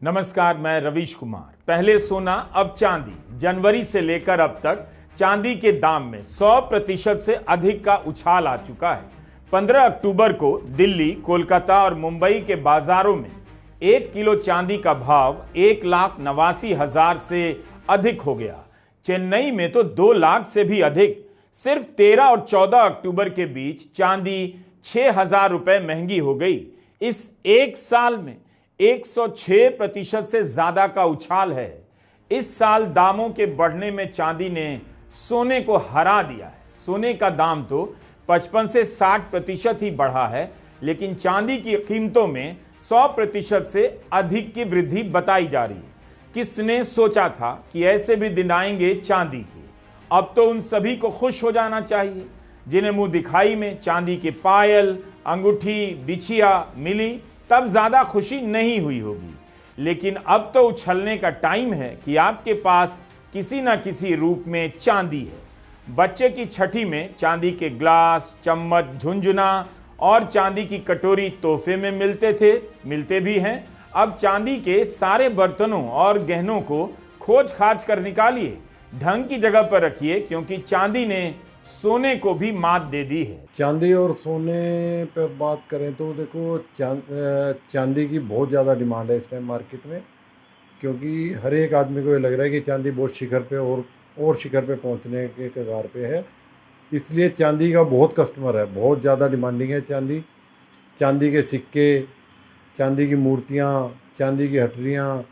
नमस्कार, मैं रवीश कुमार। पहले सोना अब चांदी। जनवरी से लेकर अब तक चांदी के दाम में 100% से अधिक का उछाल आ चुका है। 15 अक्टूबर को दिल्ली, कोलकाता और मुंबई के बाजारों में 1 किलो चांदी का भाव 1,89,000 से अधिक हो गया। चेन्नई में तो 2 लाख से भी अधिक। सिर्फ 13 और 14 अक्टूबर के बीच चांदी 6,000 रुपए महंगी हो गई। इस एक साल में 106% से ज्यादा का उछाल है। इस साल दामों के बढ़ने में चांदी ने सोने को हरा दिया है। सोने का दाम तो 55 से 60% ही बढ़ा है, लेकिन चांदी की कीमतों में 100% से अधिक की वृद्धि बताई जा रही है। किसने सोचा था कि ऐसे भी दिन आएंगे चांदी के। अब तो उन सभी को खुश हो जाना चाहिए जिन्हें मुंह दिखाई में चांदी के पायल, अंगूठी, बिछिया मिली, तब ज्यादा खुशी नहीं हुई होगी। लेकिन अब तो उछलने का टाइम है कि आपके पास किसी न किसी रूप में चांदी है। बच्चे की छठी में चांदी के ग्लास, चम्मच, झुंझुना और चांदी की कटोरी तोहफे में मिलते भी हैं। अब चांदी के सारे बर्तनों और गहनों को खोज खाज कर निकालिए, ढंग की जगह पर रखिए, क्योंकि चांदी ने सोने को भी मात दे दी है। चांदी और सोने पर बात करें तो देखो चांदी की बहुत ज़्यादा डिमांड है इस टाइम मार्केट में, क्योंकि हर एक आदमी को ये लग रहा है कि चांदी बहुत शिखर पे और शिखर पे पहुंचने के कगार पे है। इसलिए चांदी का बहुत कस्टमर है, बहुत ज़्यादा डिमांडिंग है चांदी। चांदी के सिक्के, चांदी की मूर्तियाँ, चांदी की हटरियाँ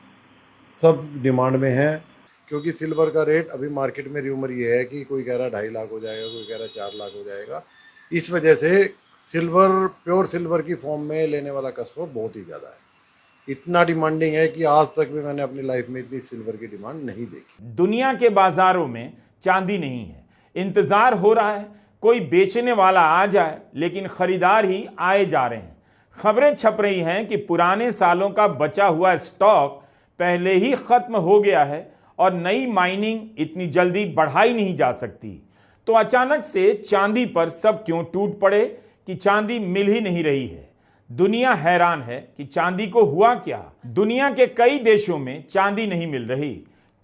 सब डिमांड में हैं। क्योंकि सिल्वर का रेट अभी मार्केट में र्यूमर ये है कि कोई कह रहा 2.5 लाख हो जाएगा, कोई कह रहा 4 लाख हो जाएगा। इस वजह से सिल्वर, प्योर सिल्वर की फॉर्म में लेने वाला कस्टमर बहुत ही ज़्यादा है। इतना डिमांडिंग है कि आज तक भी मैंने अपनी लाइफ में इतनी सिल्वर की डिमांड नहीं देखी। दुनिया के बाजारों में चांदी नहीं है। इंतजार हो रहा है कोई बेचने वाला आ जाए, लेकिन खरीदार ही आए जा रहे हैं। खबरें छप रही हैं कि पुराने सालों का बचा हुआ स्टॉक पहले ही खत्म हो गया है और नई माइनिंग इतनी जल्दी बढ़ाई नहीं जा सकती। तो अचानक से चांदी पर सब क्यों टूट पड़े कि चांदी मिल ही नहीं रही है। दुनिया हैरान है कि चांदी को हुआ क्या। दुनिया के कई देशों में चांदी नहीं मिल रही।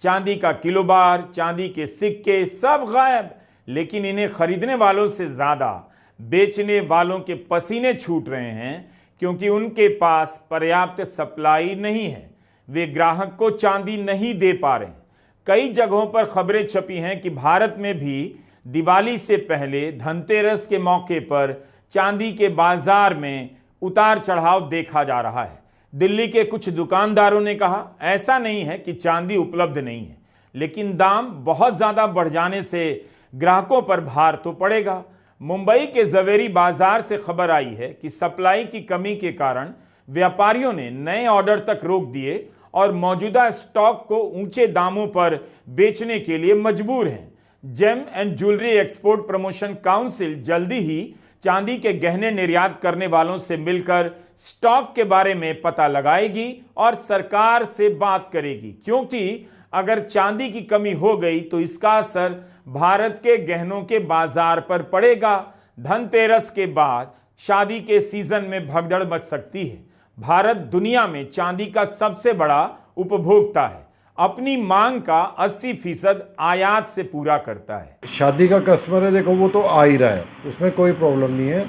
चांदी का किलोबार, चांदी के सिक्के सब गायब। लेकिन इन्हें खरीदने वालों से ज्यादा बेचने वालों के पसीने छूट रहे हैं, क्योंकि उनके पास पर्याप्त सप्लाई नहीं है। वे ग्राहक को चांदी नहीं दे पा रहे हैं। कई जगहों पर खबरें छपी हैं कि भारत में भी दिवाली से पहले धनतेरस के मौके पर चांदी के बाजार में उतार चढ़ाव देखा जा रहा है। दिल्ली के कुछ दुकानदारों ने कहा, ऐसा नहीं है कि चांदी उपलब्ध नहीं है, लेकिन दाम बहुत ज्यादा बढ़ जाने से ग्राहकों पर भार तो पड़ेगा। मुंबई के जवेरी बाजार से खबर आई है कि सप्लाई की कमी के कारण व्यापारियों ने नए ऑर्डर तक रोक दिए और मौजूदा स्टॉक को ऊंचे दामों पर बेचने के लिए मजबूर हैं। Gem and jewellery export promotion council जल्दी ही चांदी के गहने निर्यात करने वालों से मिलकर स्टॉक के बारे में पता लगाएगी और सरकार से बात करेगी, क्योंकि अगर चांदी की कमी हो गई तो इसका असर भारत के गहनों के बाजार पर पड़ेगा। धनतेरस के बाद शादी के सीजन में भगदड़ मच सकती है। भारत दुनिया में चांदी का सबसे बड़ा उपभोक्ता है। अपनी मांग का 80% आयात से पूरा करता है। शादी का कस्टमर है, देखो वो तो आ ही रहा है, उसमें कोई प्रॉब्लम नहीं है।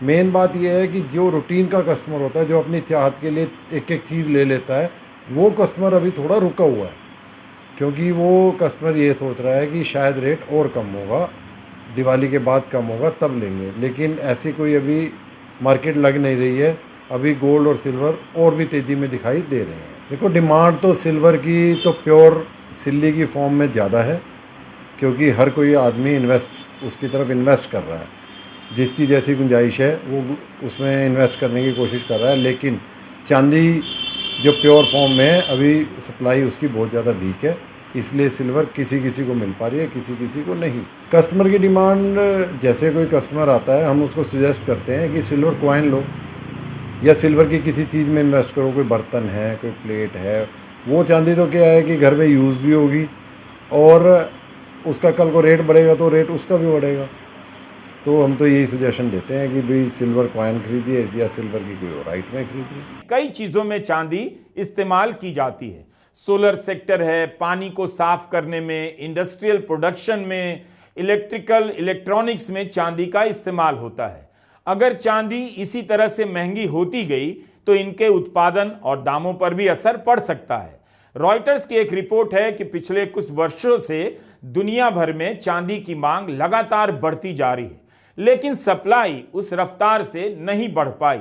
मेन बात यह है कि जो रूटीन का कस्टमर होता है, जो अपनी चाहत के लिए एक एक चीज़ ले लेता है, वो कस्टमर अभी थोड़ा रुका हुआ है, क्योंकि वो कस्टमर ये सोच रहा है कि शायद रेट और कम होगा, दिवाली के बाद कम होगा तब लेंगे। लेकिन ऐसी कोई अभी मार्केट लग नहीं रही है। अभी गोल्ड और सिल्वर और भी तेज़ी में दिखाई दे रहे हैं। देखो डिमांड तो सिल्वर की तो प्योर सिल्ली की फॉर्म में ज़्यादा है, क्योंकि हर कोई आदमी उसकी तरफ इन्वेस्ट कर रहा है। जिसकी जैसी गुंजाइश है वो उसमें इन्वेस्ट करने की कोशिश कर रहा है। लेकिन चांदी जो प्योर फॉर्म में है, अभी सप्लाई उसकी बहुत ज़्यादा वीक है, इसलिए सिल्वर किसी किसी को मिल पा रही है, किसी किसी को नहीं। कस्टमर की डिमांड, जैसे कोई कस्टमर आता है हम उसको सजेस्ट करते हैं कि सिल्वर कॉइन लो या सिल्वर की किसी चीज़ में इन्वेस्ट करो। कोई बर्तन है, कोई प्लेट है, वो चांदी तो क्या है कि घर में यूज़ भी होगी और उसका कल को रेट बढ़ेगा तो रेट उसका भी बढ़ेगा। तो हम तो यही सजेशन देते हैं कि भाई सिल्वर कॉइन खरीदिए या सिल्वर की कोई और आइटमें खरीदिए। कई चीजों में चांदी इस्तेमाल की जाती है। सोलर सेक्टर है, पानी को साफ करने में, इंडस्ट्रियल प्रोडक्शन में, इलेक्ट्रॉनिक्स में चांदी का इस्तेमाल होता है। अगर चांदी इसी तरह से महंगी होती गई तो इनके उत्पादन और दामों पर भी असर पड़ सकता है। रॉयटर्स की एक रिपोर्ट है कि पिछले कुछ वर्षों से दुनिया भर में चांदी की मांग लगातार बढ़ती जा रही है, लेकिन सप्लाई उस रफ्तार से नहीं बढ़ पाई।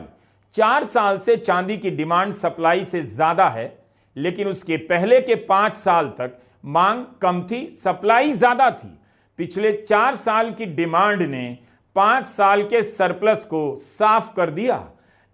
4 साल से चांदी की डिमांड सप्लाई से ज्यादा है, लेकिन उसके पहले के 5 साल तक मांग कम थी, सप्लाई ज्यादा थी। पिछले 4 साल की डिमांड ने 5 साल के सरप्लस को साफ कर दिया।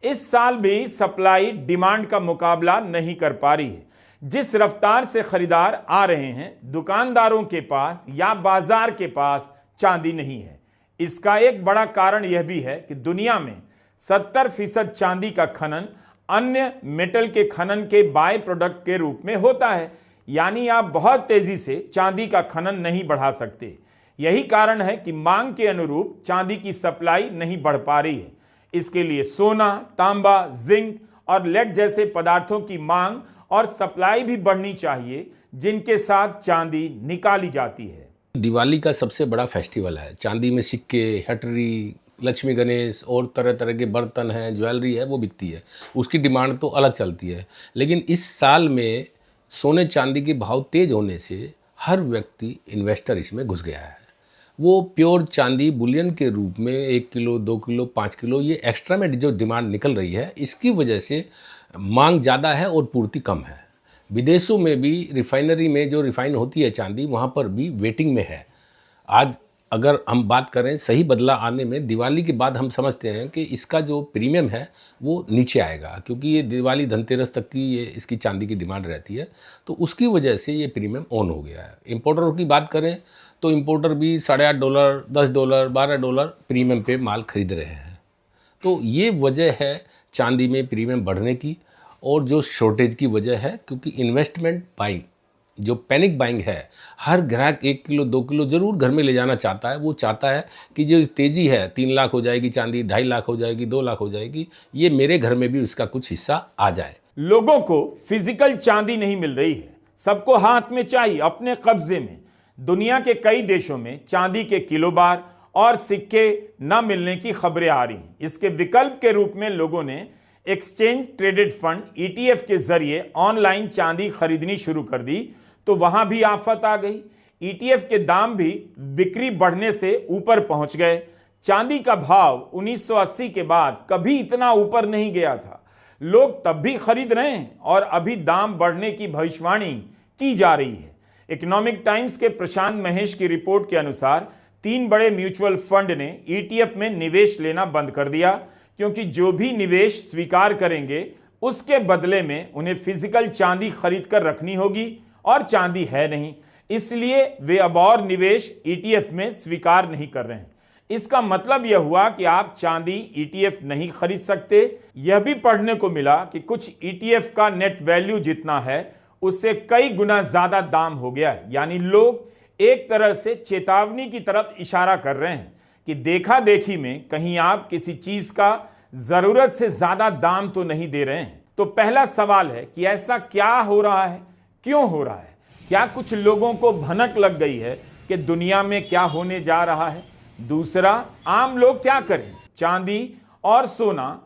इस साल भी सप्लाई डिमांड का मुकाबला नहीं कर पा रही है। जिस रफ्तार से खरीदार आ रहे हैं, दुकानदारों के पास या बाजार के पास चांदी नहीं है। इसका एक बड़ा कारण यह भी है कि दुनिया में 70% चांदी का खनन अन्य मेटल के खनन के बाय प्रोडक्ट के रूप में होता है, यानी आप बहुत तेजी से चांदी का खनन नहीं बढ़ा सकते। यही कारण है कि मांग के अनुरूप चांदी की सप्लाई नहीं बढ़ पा रही है। इसके लिए सोना, तांबा, जिंक और लेड जैसे पदार्थों की मांग और सप्लाई भी बढ़नी चाहिए, जिनके साथ चांदी निकाली जाती है। दिवाली का सबसे बड़ा फेस्टिवल है। चांदी में सिक्के, हटरी, लक्ष्मी गणेश और तरह तरह के बर्तन हैं, ज्वेलरी है, वो बिकती है। उसकी डिमांड तो अलग चलती है। लेकिन इस साल में सोने चांदी के भाव तेज होने से हर व्यक्ति इन्वेस्टर इसमें घुस गया है। वो प्योर चांदी बुलियन के रूप में 1 किलो, 2 किलो, 5 किलो ये एक्स्ट्रा में जो डिमांड निकल रही है, इसकी वजह से मांग ज़्यादा है और पूर्ति कम है। विदेशों में भी रिफाइनरी में जो रिफाइन होती है चांदी, वहाँ पर भी वेटिंग में है। आज अगर हम बात करें सही बदला आने में, दिवाली के बाद हम समझते हैं कि इसका जो प्रीमियम है वो नीचे आएगा, क्योंकि ये दिवाली धनतेरस तक की ये इसकी चांदी की डिमांड रहती है, तो उसकी वजह से ये प्रीमियम ऑन हो गया है। इंपोर्टरों की बात करें तो इंपोर्टर भी $8.5, $10, $12 प्रीमियम पे माल खरीद रहे हैं। तो ये वजह है चांदी में प्रीमियम बढ़ने की, और जो शॉर्टेज की वजह है, क्योंकि इन्वेस्टमेंट बाइंग, जो पैनिक बाइंग है, हर ग्राहक 1 किलो 2 किलो जरूर घर में ले जाना चाहता है। वो चाहता है कि जो तेज़ी है, 3 लाख हो जाएगी चांदी, 2.5 लाख हो जाएगी, 2 लाख हो जाएगी, ये मेरे घर में भी उसका कुछ हिस्सा आ जाए। लोगों को फिजिकल चांदी नहीं मिल रही है, सबको हाथ में चाहिए, अपने कब्जे में। दुनिया के कई देशों में चांदी के किलो बार और सिक्के न मिलने की खबरें आ रही हैं। इसके विकल्प के रूप में लोगों ने एक्सचेंज ट्रेडेड फंड ETF के जरिए ऑनलाइन चांदी खरीदनी शुरू कर दी, तो वहां भी आफत आ गई। ETF के दाम भी बिक्री बढ़ने से ऊपर पहुंच गए। चांदी का भाव 1980 के बाद कभी इतना ऊपर नहीं गया था। लोग तब भी खरीद रहे हैं और अभी दाम बढ़ने की भविष्यवाणी की जा रही है। इकोनॉमिक टाइम्स के प्रशांत महेश की रिपोर्ट के अनुसार 3 बड़े म्यूचुअल फंड ने ETF में निवेश लेना बंद कर दिया, क्योंकि जो भी निवेश स्वीकार करेंगे उसके बदले में उन्हें फिजिकल चांदी खरीद कर रखनी होगी, और चांदी है नहीं, इसलिए वे अब और निवेश ETF में स्वीकार नहीं कर रहे हैं। इसका मतलब यह हुआ कि आप चांदी ETF नहीं खरीद सकते। यह भी पढ़ने को मिला कि कुछ ETF का नेट वैल्यू जितना है उससे कई गुना ज्यादा दाम हो गया है। यानी लोग एक तरह से चेतावनी की तरफ इशारा कर रहे हैं कि देखा देखी में कहीं आप किसी चीज का जरूरत से ज्यादा दाम तो नहीं दे रहे हैं। तो पहला सवाल है कि ऐसा क्या हो रहा है, क्यों हो रहा है? क्या कुछ लोगों को भनक लग गई है कि दुनिया में क्या होने जा रहा है? दूसरा, आम लोग क्या करें? चांदी और सोना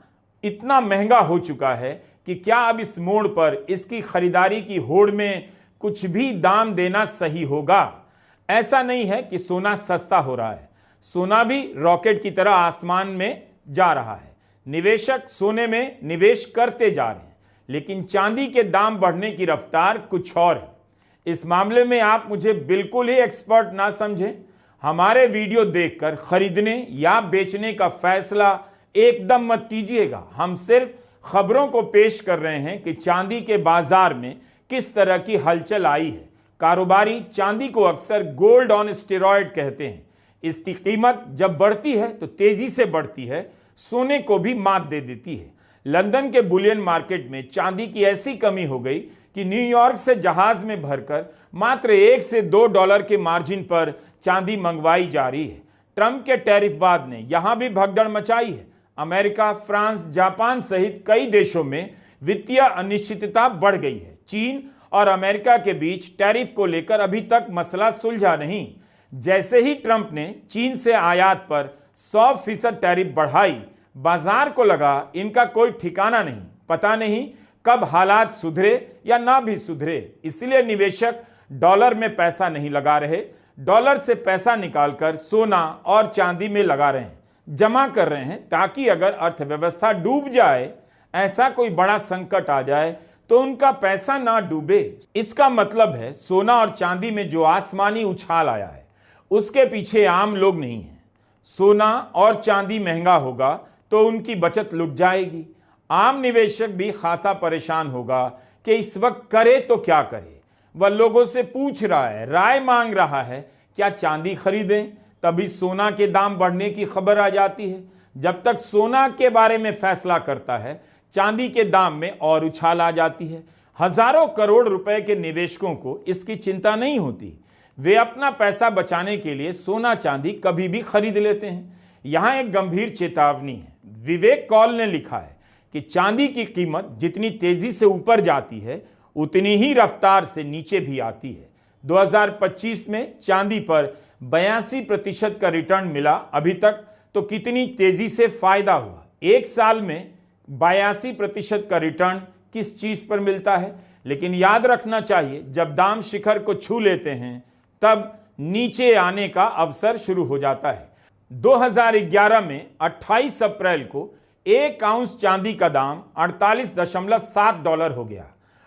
इतना महंगा हो चुका है कि क्या अब इस मोड़ पर इसकी खरीदारी की होड़ में कुछ भी दाम देना सही होगा? ऐसा नहीं है कि सोना सस्ता हो रहा है, सोना भी रॉकेट की तरह आसमान में जा रहा है। निवेशक सोने में निवेश करते जा रहे हैं, लेकिन चांदी के दाम बढ़ने की रफ्तार कुछ और है। इस मामले में आप मुझे बिल्कुल ही एक्सपर्ट ना समझें। हमारे वीडियो देखकर खरीदने या बेचने का फैसला एकदम मत कीजिएगा। हम सिर्फ खबरों को पेश कर रहे हैं कि चांदी के बाजार में किस तरह की हलचल आई है। कारोबारी चांदी को अक्सर गोल्ड ऑन स्टेरॉयड कहते हैं। इसकी कीमत जब बढ़ती है तो तेजी से बढ़ती है, सोने को भी मात दे देती है। लंदन के बुलियन मार्केट में चांदी की ऐसी कमी हो गई कि न्यूयॉर्क से जहाज में भरकर मात्र $1 से $2 के मार्जिन पर चांदी मंगवाई जा रही है। ट्रंप के टैरिफवाद ने यहां भी भगदड़ मचाई है। अमेरिका, फ्रांस, जापान सहित कई देशों में वित्तीय अनिश्चितता बढ़ गई है। चीन और अमेरिका के बीच टैरिफ को लेकर अभी तक मसला सुलझा नहीं। जैसे ही ट्रंप ने चीन से आयात पर 100% टैरिफ बढ़ाई, बाजार को लगा इनका कोई ठिकाना नहीं, पता नहीं कब हालात सुधरे या ना भी सुधरे। इसलिए निवेशक डॉलर में पैसा नहीं लगा रहे, डॉलर से पैसा निकालकर सोना और चांदी में लगा रहे हैं, जमा कर रहे हैं, ताकि अगर अर्थव्यवस्था डूब जाए, ऐसा कोई बड़ा संकट आ जाए तो उनका पैसा ना डूबे। इसका मतलब है सोना और चांदी में जो आसमानी उछाल आया है उसके पीछे आम लोग नहीं हैं। सोना और चांदी महंगा होगा तो उनकी बचत लुट जाएगी। आम निवेशक भी खासा परेशान होगा कि इस वक्त करे तो क्या करे। वह लोगों से पूछ रहा है, राय मांग रहा है, क्या चांदी खरीदें? तभी सोना के दाम बढ़ने की खबर आ जाती है। जब तक सोना के बारे में फैसला करता है, चांदी के दाम में और उछाल आ जाती है। हजारों करोड़ रुपए के निवेशकों को इसकी चिंता नहीं होती। वे अपना पैसा बचाने के लिए सोना चांदी कभी भी खरीद लेते हैं। यहां एक गंभीर चेतावनी है। विवेक कौल ने लिखा है कि चांदी की कीमत जितनी तेजी से ऊपर जाती है उतनी ही रफ्तार से नीचे भी आती है। 2025 में चांदी पर 82% का रिटर्न मिला। अभी तक तो कितनी तेजी से फायदा हुआ। एक साल में 82% का रिटर्न किस चीज पर मिलता है? लेकिन याद रखना चाहिए, जब दाम शिखर को छू लेते हैं तब नीचे आने का अवसर शुरू हो जाता है। 2011 में 28 अप्रैल को 1 आउंस चांदी का दाम 48.7 डॉलर हो गया।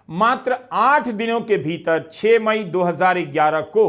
मात्र 8 दिनों के भीतर 6 मई 2011 को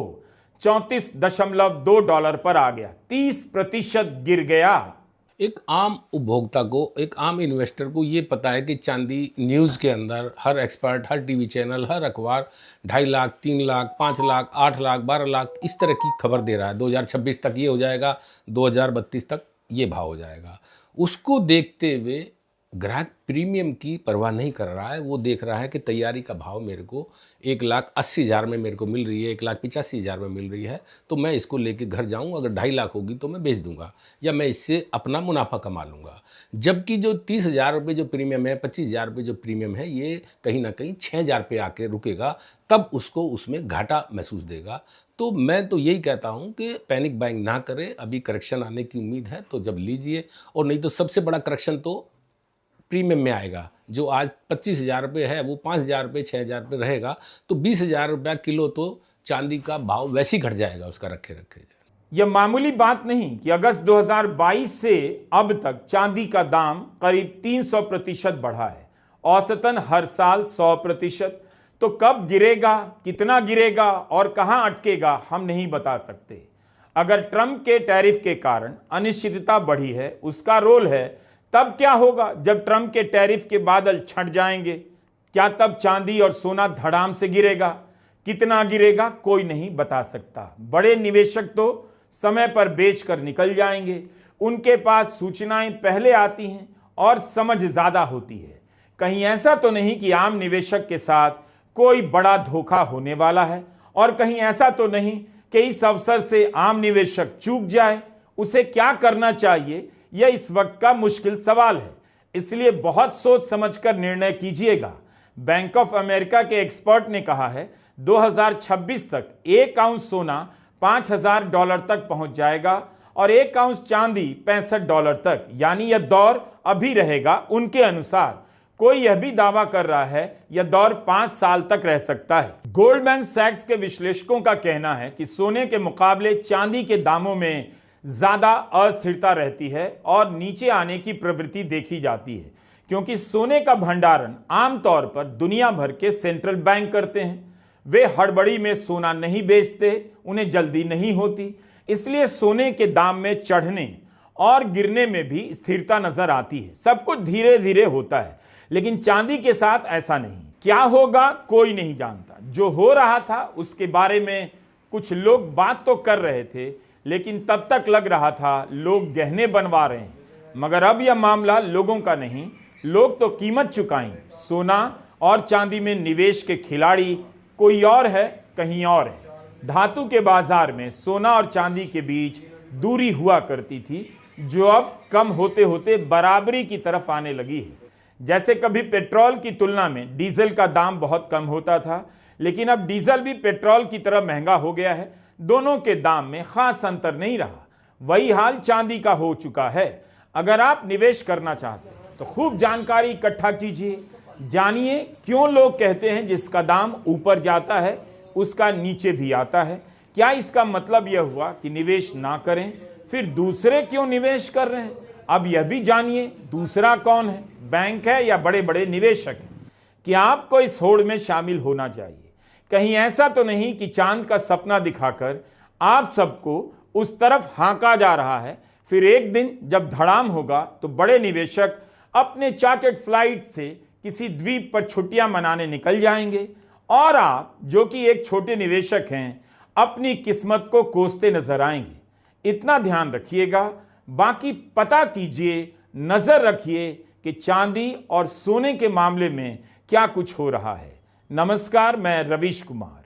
34.2 डॉलर पर आ गया। 30% गिर गया। एक आम उपभोक्ता को, एक आम इन्वेस्टर को ये पता है कि चांदी न्यूज़ के अंदर हर एक्सपर्ट, हर टीवी चैनल, हर अखबार 2.5 लाख, 3 लाख, 5 लाख, 8 लाख, 12 लाख इस तरह की खबर दे रहा है। 2026 तक ये हो जाएगा, 2032 तक ये भाव हो जाएगा। उसको देखते हुए ग्राहक प्रीमियम की परवाह नहीं कर रहा है। वो देख रहा है कि तैयारी का भाव मेरे को 1,80,000 में मेरे को मिल रही है, 1,85,000 में मिल रही है, तो मैं इसको लेके घर जाऊं, अगर 2.5 लाख होगी तो मैं बेच दूंगा या मैं इससे अपना मुनाफा कमा लूँगा। जबकि जो 30,000 रुपये जो प्रीमियम है, 25,000 रुपये जो प्रीमियम है, ये कहीं ना कहीं 6,000 पे आके रुकेगा, तब उसको उसमें घाटा महसूस देगा। तो मैं तो यही कहता हूं कि पैनिक बाइंग ना करें। अभी करेक्शन आने की उम्मीद है तो जब लीजिए, और नहीं तो सबसे बड़ा करेक्शन तो प्रीमियम में आएगा। जो आज 25,000 रुपये है वो 5,000 रुपये, 6,000 रुपये रहेगा, तो 20,000 रुपया किलो तो चांदी का भाव वैसे ही घट जाएगा उसका रखे रखे। यह मामूली बात नहीं कि अगस्त 2022 से अब तक चांदी का दाम करीब 300% बढ़ा है, औसतन हर साल 100%। तो कब गिरेगा, कितना गिरेगा और कहां अटकेगा, हम नहीं बता सकते। अगर ट्रंप के टैरिफ के कारण अनिश्चितता बढ़ी है, उसका रोल है। तब क्या होगा जब ट्रंप के टैरिफ के बादल छंट जाएंगे? क्या तब चांदी और सोना धड़ाम से गिरेगा? कितना गिरेगा, कोई नहीं बता सकता। बड़े निवेशक तो समय पर बेचकर निकल जाएंगे। उनके पास सूचनाएं पहले आती हैं और समझ ज्यादा होती है। कहीं ऐसा तो नहीं कि आम निवेशक के साथ कोई बड़ा धोखा होने वाला है, और कहीं ऐसा तो नहीं कि इस अवसर से आम निवेशक चूक जाए। उसे क्या करना चाहिए, यह इस वक्त का मुश्किल सवाल है। इसलिए बहुत सोच समझकर निर्णय कीजिएगा। बैंक ऑफ अमेरिका के एक्सपर्ट ने कहा है 2026 तक 1 आउंस सोना $5,000 तक पहुंच जाएगा और 1 आउंस चांदी $65 तक। यानी यह दौर अभी रहेगा उनके अनुसार। कोई यह भी दावा कर रहा है यह दौर 5 साल तक रह सकता है। गोल्डमैन सैक्स के विश्लेषकों का कहना है कि सोने के मुकाबले चांदी के दामों में ज्यादा अस्थिरता रहती है और नीचे आने की प्रवृत्ति देखी जाती है, क्योंकि सोने का भंडारण आमतौर पर दुनिया भर के सेंट्रल बैंक करते हैं। वे हड़बड़ी में सोना नहीं बेचते, उन्हें जल्दी नहीं होती, इसलिए सोने के दाम में चढ़ने और गिरने में भी स्थिरता नजर आती है। सब कुछ धीरे धीरे होता है, लेकिन चांदी के साथ ऐसा नहीं। क्या होगा कोई नहीं जानता। जो हो रहा था उसके बारे में कुछ लोग बात तो कर रहे थे, लेकिन तब तक लग रहा था लोग गहने बनवा रहे हैं। मगर अब यह मामला लोगों का नहीं, लोग तो कीमत चुकाएंगे। सोना और चांदी में निवेश के खिलाड़ी कोई और है, कहीं और है। धातु के बाजार में सोना और चांदी के बीच दूरी हुआ करती थी, जो अब कम होते होते बराबरी की तरफ आने लगी है। जैसे कभी पेट्रोल की तुलना में डीजल का दाम बहुत कम होता था, लेकिन अब डीजल भी पेट्रोल की तरह महंगा हो गया है। दोनों के दाम में खास अंतर नहीं रहा। वही हाल चांदी का हो चुका है। अगर आप निवेश करना चाहते हैं तो खूब जानकारी इकट्ठा कीजिए, जानिए क्यों लोग कहते हैं जिसका दाम ऊपर जाता है उसका नीचे भी आता है। क्या इसका मतलब यह हुआ कि निवेश ना करें? फिर दूसरे क्यों निवेश कर रहे हैं? अब यह भी जानिए दूसरा कौन है, बैंक है या बड़े बड़े निवेशक हैं। क्या आपको इस होड़ में शामिल होना चाहिए? कहीं ऐसा तो नहीं कि चांद का सपना दिखाकर आप सबको उस तरफ हांका जा रहा है, फिर एक दिन जब धड़ाम होगा तो बड़े निवेशक अपने चार्टर्ड फ्लाइट से किसी द्वीप पर छुट्टियां मनाने निकल जाएंगे और आप जो कि एक छोटे निवेशक हैं अपनी किस्मत को कोसते नजर आएंगे। इतना ध्यान रखिएगा। बाकी पता कीजिए, नजर रखिए कि चांदी और सोने के मामले में क्या कुछ हो रहा है। नमस्कार, मैं रवीश कुमार।